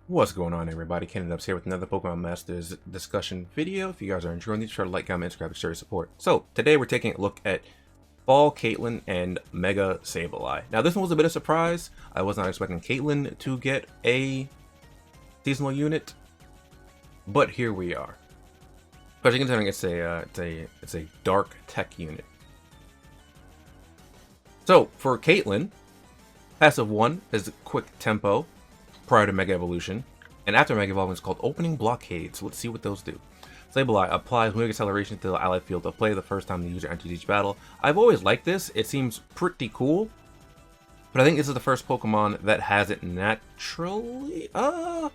What's going on, everybody? TheKennyDubz here with another Pokemon Masters discussion video. If you guys are enjoying these, try to like, comment, subscribe, and share your support. So today we're taking a look at Fall Caitlyn and Mega Sableye. Now this one was a bit of a surprise. I was not expecting Caitlyn to get a seasonal unit, but here we are. Especially considering it's a dark tech unit. So for Caitlyn, passive 1 is quick tempo prior to Mega Evolution, and after Mega Evolution is called Opening Blockade. So let's see what those do. Sableye applies Mega Acceleration to the allied field of play the first time the user enters each battle. I've always liked this. It seems pretty cool, but I think this is the first Pokemon that has it naturally. Alola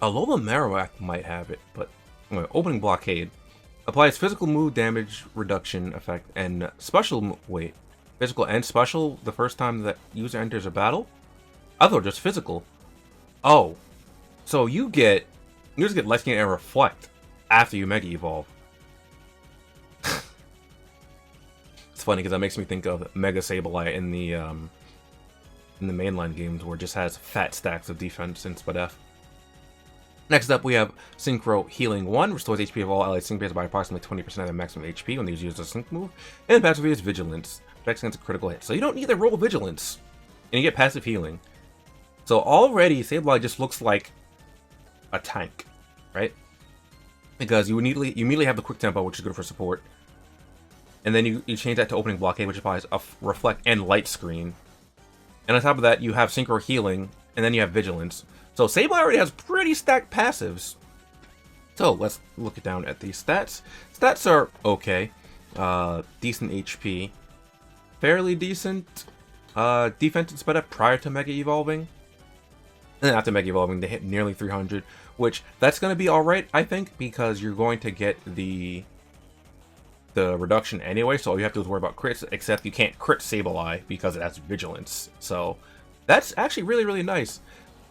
Marowak might have it, but anyway, Opening Blockade applies physical move damage reduction effect and physical and special the first time that user enters a battle. I thought just physical. Oh, so you just get Light Skin and Reflect after you Mega Evolve. It's funny because that makes me think of Mega Sableye in the mainline games, where it just has fat stacks of defense and SPDF. Next up, we have Synchro Healing 1, restores HP of all allied sync players by approximately 20% of their maximum HP when they use a sync move, and passive is Vigilance, protects against a critical hit. So you don't need to roll Vigilance, and you get passive healing. So already, Sableye just looks like a tank, right? Because you immediately have the quick tempo, which is good for support, and then you change that to Opening Blockade, which applies a Reflect and Light Screen, and on top of that, you have Synchro Healing, and then you have Vigilance. So Sableye already has pretty stacked passives. So let's look down at these stats. Stats are okay, decent HP, fairly decent defense and speed up prior to Mega Evolving. And then after Mega Evolving, they hit nearly 300, which that's going to be alright, I think, because you're going to get the reduction anyway, so all you have to do is worry about crits, except you can't crit Sableye because it has Vigilance. So that's actually really, really nice.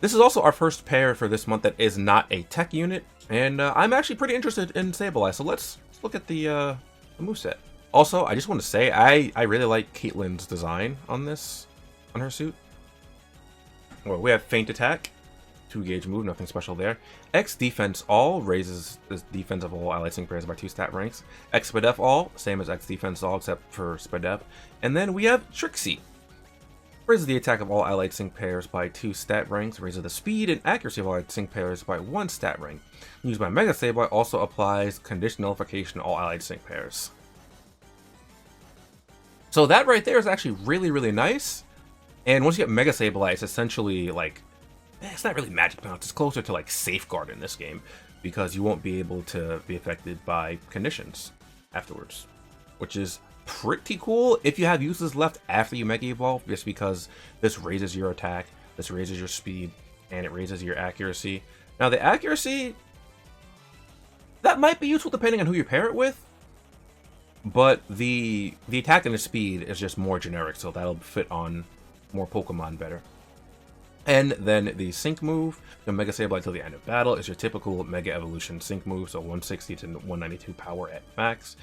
This is also our first pair for this month that is not a tech unit, and I'm actually pretty interested in Sableye, so let's look at the moveset. Also, I just want to say, I really like Caitlyn's design on her suit. Well, we have Feint Attack, 2 gauge move, nothing special there. X Defense All raises the defense of all allied sync players by 2 stat ranks. X SPDF All, same as X Defense All except for SPDF. And then we have Trixie. Raises the attack of all allied sync pairs by 2 stat ranks, raises the speed and accuracy of allied sync pairs by 1 stat rank. Used by Mega Sableye, also applies condition nullification to all allied sync pairs. So that right there is actually really, really nice. And once you get Mega Sableye, it's essentially like, it's not really magic bounce, it's closer to like Safeguard in this game, because you won't be able to be affected by conditions afterwards, which is pretty cool if you have uses left after you Mega Evolve, just because this raises your attack, this raises your speed, and it raises your accuracy. Now the accuracy, that might be useful depending on who you pair it with, but the attack and the speed is just more generic, so that'll fit on more Pokemon better. And then the sync move, the Mega Sableye till the end of battle, is your typical Mega Evolution sync move, so 160 to 192 power at max.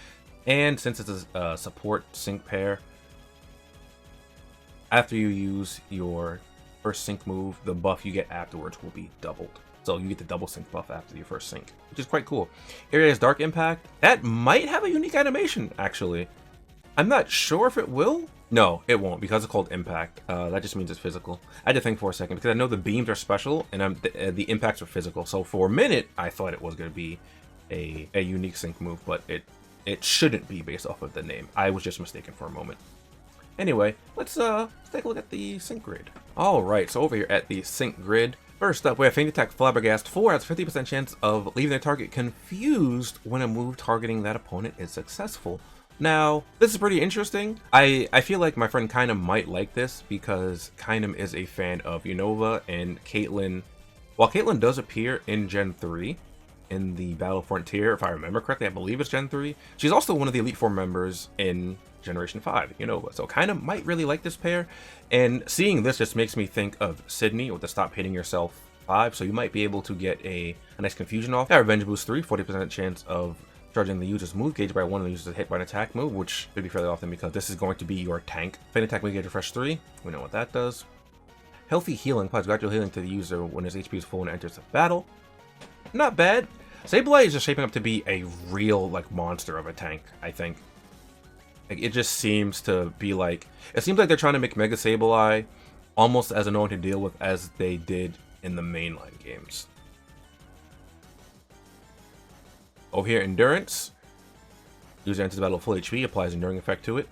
And since it's a support sync pair, after you use your first sync move, the buff you get afterwards will be doubled. So you get the double sync buff after your first sync, which is quite cool. Area's Dark Impact, that might have a unique animation, actually. I'm not sure if it will. No, it won't, because it's called Impact. That just means it's physical. I had to think for a second, because I know the beams are special, and the impacts are physical. So for a minute, I thought it was going to be a unique sync move, but it shouldn't be based off of the name. I was just mistaken for a moment. Anyway, let's take a look at the sync grid. Alright, so over here at the sync grid, first up, we have Feint Attack Flabbergast 4 has a 50% chance of leaving their target confused when a move targeting that opponent is successful. Now, this is pretty interesting. I feel like my friend Kinem might like this, because Kinem is a fan of Unova, and Caitlyn, while Caitlyn does appear in Gen 3, in the Battle Frontier, if I remember correctly, I believe it's Gen 3, she's also one of the Elite Four members in Generation 5, Unova, so Kinem might really like this pair, and seeing this just makes me think of Sydney with the Stop Hitting Yourself 5, so you might be able to get a nice confusion off. That Revenge Boost 3, 40% chance of charging the user's move gauge by 1 of the user's hit by an attack move, which should be fairly often because this is going to be your tank. Feint Attack Move Gauge Refresh 3, we know what that does. Healthy healing applies gradual healing to the user when his HP is full and enters the battle. Not bad. Sableye is just shaping up to be a real like monster of a tank, I think. Like, it just seems to be like, it seems like they're trying to make Mega Sableye almost as annoying to deal with as they did in the mainline games. Over here, Endurance. User enters the battle with full HP, applies Enduring effect to it.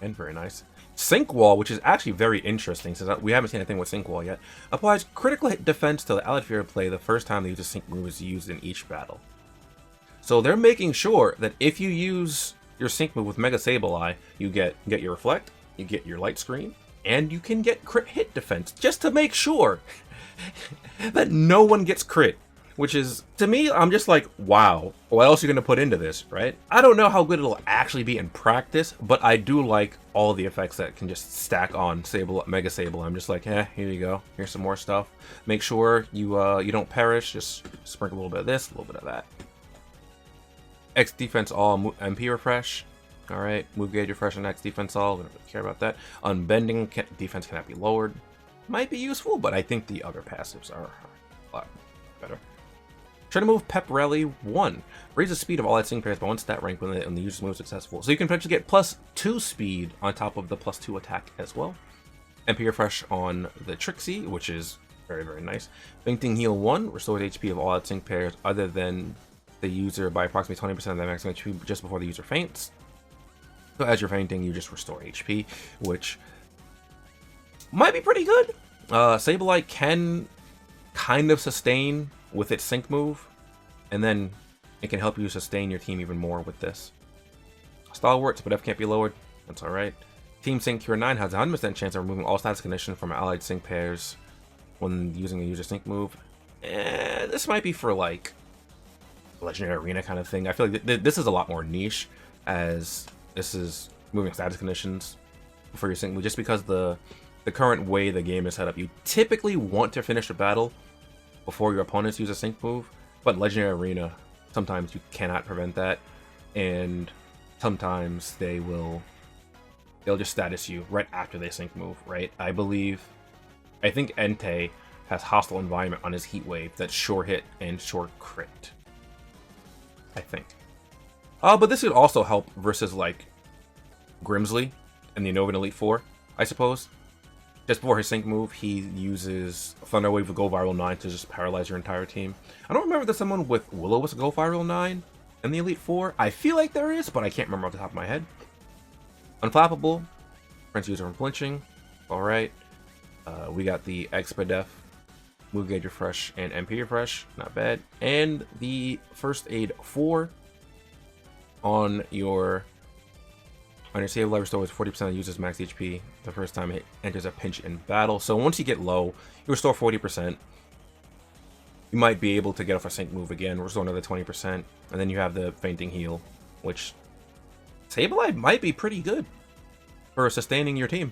And very nice. Sync Wall, which is actually very interesting since we haven't seen anything with Sync Wall yet, applies critical hit defense to the allied player play the first time the user's sync move is used in each battle. So they're making sure that if you use your sync move with Mega Sableye, you get your Reflect, you get your Light Screen, and you can get crit hit defense, just to make sure that no one gets crit. Which is, to me, I'm just like, wow, what else are you going to put into this, right? I don't know how good it'll actually be in practice, but I do like all the effects that can just stack on Mega Sableye. I'm just like, here you go. Here's some more stuff. Make sure you you don't perish. Just sprinkle a little bit of this, a little bit of that. X defense all, MP refresh. All right, move gauge refresh and X defense all. We don't really care about that. Unbending defense cannot be lowered. Might be useful, but I think the other passives are a lot better. Try to move Pep Rally 1. Raise the speed of all sync pairs by 1 stat rank when the user's move is successful. So you can potentially get +2 speed on top of the +2 attack as well. MP refresh on the Trixie, which is very, very nice. Fainting Heal 1. Restores HP of all sync pairs other than the user by approximately 20% of the maximum HP just before the user faints. So as you're fainting, you just restore HP, which might be pretty good. Sableye can kind of sustain with its sync move, and then it can help you sustain your team even more with this. Stalwarts, but F can't be lowered. That's alright. Team Sync Cure 9 has a 100% chance of removing all status conditions from allied sync pairs when using a user sync move. This might be for like Legendary Arena kind of thing. I feel like this is a lot more niche, as this is moving status conditions for your sync move, just because the current way the game is set up, you typically want to finish a battle before your opponents use a sync move, but in Legendary Arena, sometimes you cannot prevent that, and sometimes they'll just status you right after they sync move, right? I think Entei has Hostile Environment on his Heat Wave that's sure hit and sure crit, I think. But this could also help versus like Grimsley in the Innovan Elite 4, I suppose. Just before his sync move, he uses Thunder Wave with Go Viral 9 to just paralyze your entire team. I don't remember if there's someone with Will-O-Wisp Go Viral 9 in the Elite 4. I feel like there is, but I can't remember off the top of my head. Unflappable. Prevents user from flinching. Alright. We got the Expedef, Move Gauge Refresh, and MP Refresh. Not bad. And the First Aid 4 on your Sableye restores 40% of the user's max HP the first time it enters a pinch in battle. So once you get low, you restore 40%. You might be able to get off a sync move again, restore another 20%, and then you have the Fainting Heal, which Sableye might be pretty good for sustaining your team.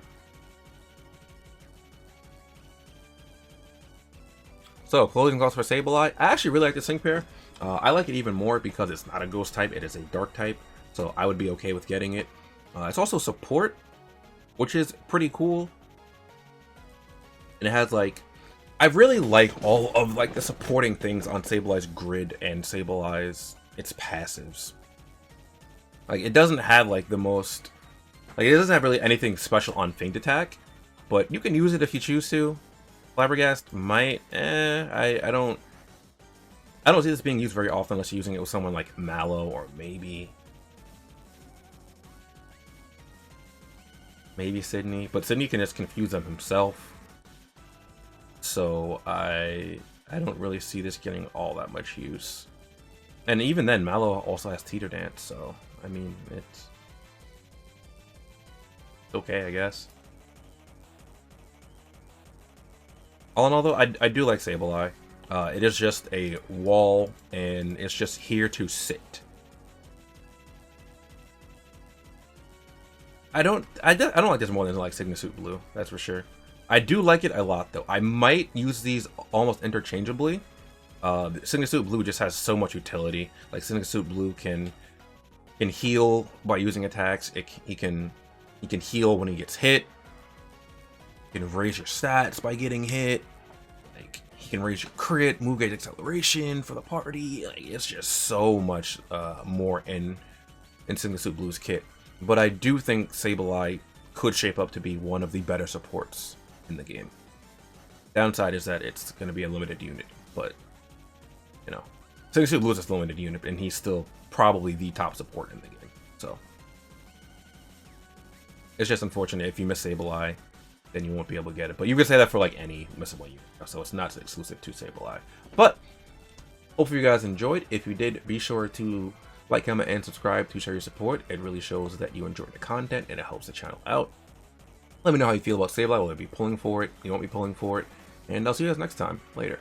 So, closing thoughts for Sableye. I actually really like the sync pair. I like it even more because it's not a ghost type, it is a dark type, so I would be okay with getting it. It's also support, which is pretty cool. And it has like, I really like all of like the supporting things on Sableye's grid and Sableye's its passives. Like, it doesn't have like the most, like it doesn't have really anything special on Feint Attack, but you can use it if you choose to. Flabbergast might, I don't see this being used very often unless you're using it with someone like Mallow or maybe Sydney, but Sydney can just confuse them himself. So I don't really see this getting all that much use. And even then, Mallow also has Teeter Dance, so I mean it's okay, I guess. All in all, though, I do like Sableye. It is just a wall, and it's just here to sit. I don't like this more than like Sigma Suit Blue, that's for sure. I do like it a lot though. I might use these almost interchangeably. Sigma Suit Blue just has so much utility. Like Sigma Suit Blue can heal by using attacks. He can heal when he gets hit. You can raise your stats by getting hit. Like, he can raise your crit, move gauge acceleration for the party. Like, it's just so much more in Single Suit Blue's kit. But I do think Sableye could shape up to be one of the better supports in the game. Downside is that it's going to be a limited unit, but you know, Single Suit Blue is a limited unit, and he's still probably the top support in the game. So it's just unfortunate if you miss Sableye, then you won't be able to get it. But you can say that for like any missable unit, so it's not exclusive to Sableye. But hopefully you guys enjoyed. If you did, be sure to like, comment, and subscribe to show your support. It really shows that you enjoy the content, and it helps the channel out. Let me know how you feel about Sableye. Will I be pulling for it? You won't be pulling for it. And I'll see you guys next time. Later.